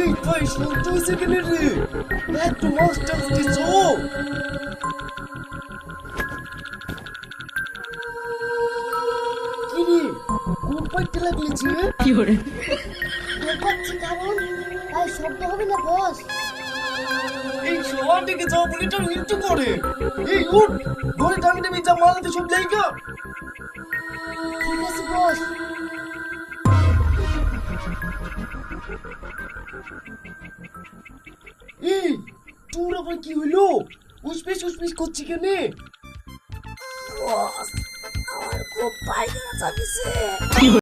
এই ভাই শুনতে হয়েছে কেন রে? একটু মাস্টার দিছ কি রে? কোন পাইতে লাগলেছে? পাচ্ছি কারণ তাই শব্দ হবে না বস। এই সবার দিকে যাও বলে তো মৃত্যু করে। এই উঠ ধরে টাঙি টাঙি যা মালাতে সব জায়গা। ঠিক আছে বস। এই তোর আবার কি হলো? উসপিস করছি কেন? বস আমার খুব পায়খানা চাপিছে।